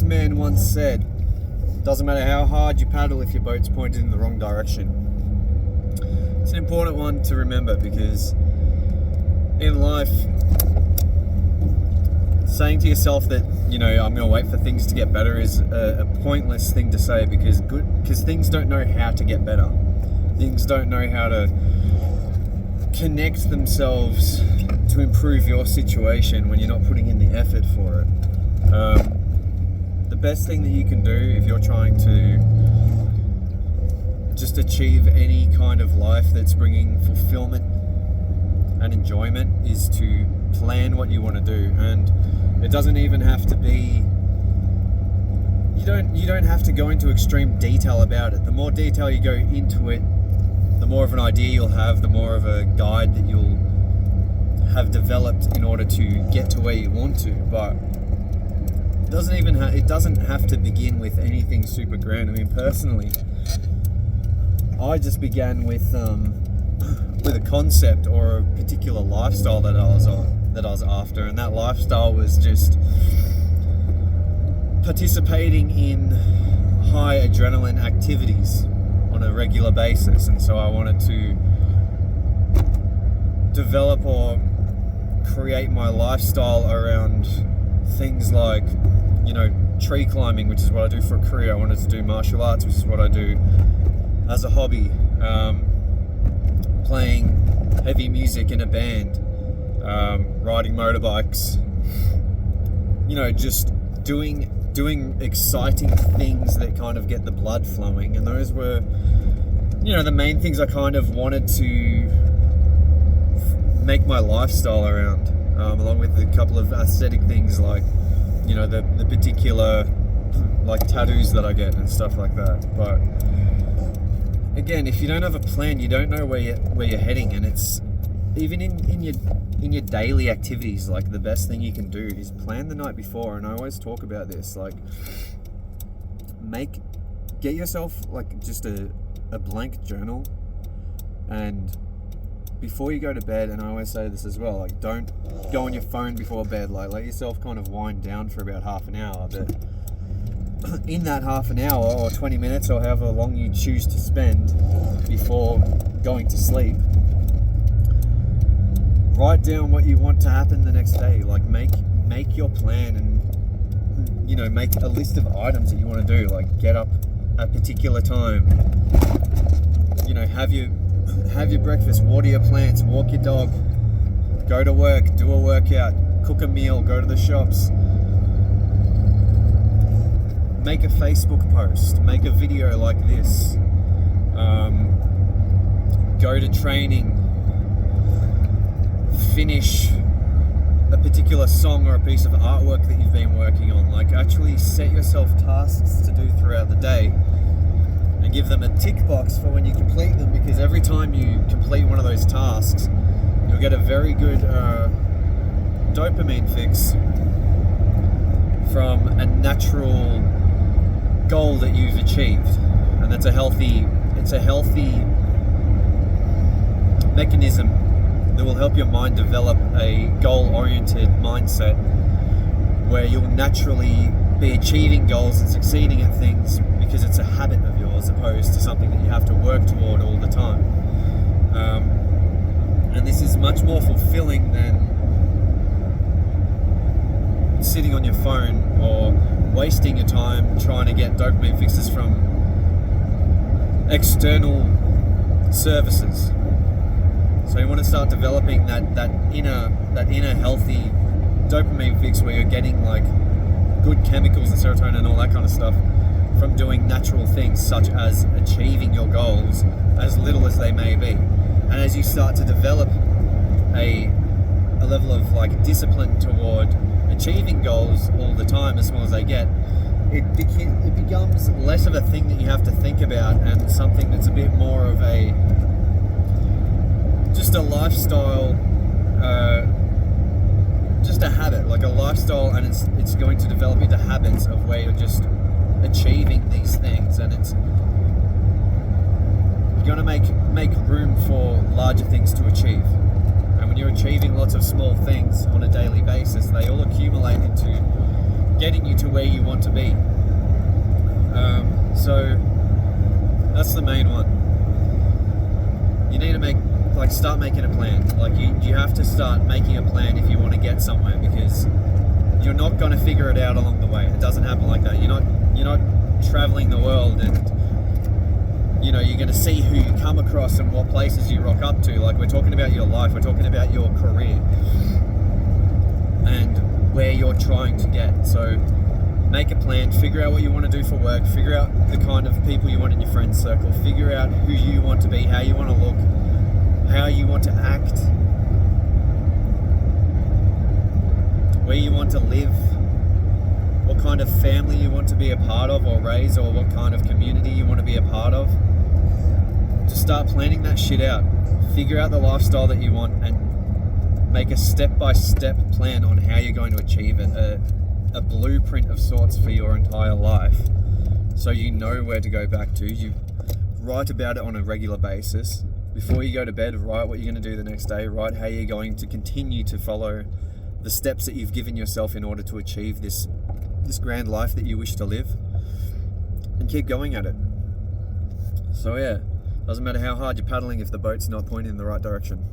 man once said, doesn't matter how hard you paddle if your boat's pointed in the wrong direction. It's an important one to remember, because in life, saying to yourself that, I'm going to wait for things to get better is a pointless thing to say, because things don't know how to get better. Things don't know how to connect themselves to improve your situation when you're not putting in the effort for it. The best thing that you can do if you're trying to just achieve any kind of life that's bringing fulfillment and enjoyment is to plan what you want to do. And it doesn't even have to be, you don't have to go into extreme detail about it. The more detail you go into it, the more of an idea you'll have, the more of a guide that you'll have developed in order to get to where you want to. But it doesn't have to begin with anything super grand. I mean, personally, I just began with a concept or a particular lifestyle that I was after, and that lifestyle was just participating in high adrenaline activities on a regular basis. And so I wanted to develop or create my lifestyle around things like, tree climbing, which is what I do for a career. I wanted to do martial arts, which is what I do as a hobby. Playing heavy music in a band, riding motorbikes, just doing exciting things that kind of get the blood flowing. And those were, the main things I kind of wanted to make my lifestyle around, along with a couple of aesthetic things like, the particular like tattoos that I get and stuff like that. But again, if you don't have a plan, you don't know where you're heading. And it's even in your daily activities, like the best thing you can do is plan the night before. And I always talk about this, like get yourself like just a blank journal, and before you go to bed, and I always say this as well, like don't go on your phone before bed. Like let yourself kind of wind down for about half an hour, but in that half an hour or 20 minutes or however long you choose to spend before going to sleep, write down what you want to happen the next day. Like make your plan, and make a list of items that you want to do. Like get up at a particular time, have your breakfast, water your plants, walk your dog, go to work, do a workout, cook a meal, go to the shops, make a Facebook post, make a video like this, go to training, finish a particular song or a piece of artwork that you've been working on. Like actually set yourself tasks to do throughout the day and give them a tick box for when you complete them, because every time you complete one of those tasks, you'll get a very good dopamine fix from a natural goal that you've achieved. And that's a healthy mechanism that will help your mind develop a goal-oriented mindset where you'll naturally be achieving goals and succeeding at things because it's a habit of yours, as opposed to something that you have to work toward all the time. And this is much more fulfilling than sitting on your phone or wasting your time trying to get dopamine fixes from external services. So you want to start developing that inner healthy dopamine fix where you're getting like good chemicals and serotonin and all that kind of stuff from doing natural things, such as achieving your goals, as little as they may be. And as you start to develop a level of like discipline toward achieving goals all the time, as small as they get, it becomes less of a thing that you have to think about, and something that's a bit more of just a lifestyle, just a habit, like a lifestyle, and it's going to develop into habits of where you're just achieving these things, and you're going to make room for larger things to achieve. And when you're achieving lots of small things on a daily basis, they all accumulate into getting you to where you want to be. So that's the main one. You need to start making a plan. Like you have to start making a plan if you want to get somewhere, because you're not going to figure it out along the way. It doesn't happen like that. You're not traveling the world and you're going to see who you come across and what places you rock up to. Like, we're talking about your life, we're talking about your career and where you're trying to get. So make a plan, figure out what you want to do for work, figure out the kind of people you want in your friends circle, figure out who you want to be, how you want to look, how you want to act, where you want to live, what kind of family you want to be a part of or raise, or what kind of community you want to be a part of. Just start planning that shit out. Figure out the lifestyle that you want and make a step-by-step plan on how you're going to achieve it. A blueprint of sorts for your entire life, so you know where to go back to. You write about it on a regular basis. Before you go to bed, write what you're going to do the next day. Write how you're going to continue to follow the steps that you've given yourself in order to achieve this grand life that you wish to live, and keep going at it. So yeah, doesn't matter how hard you're paddling if the boat's not pointing in the right direction.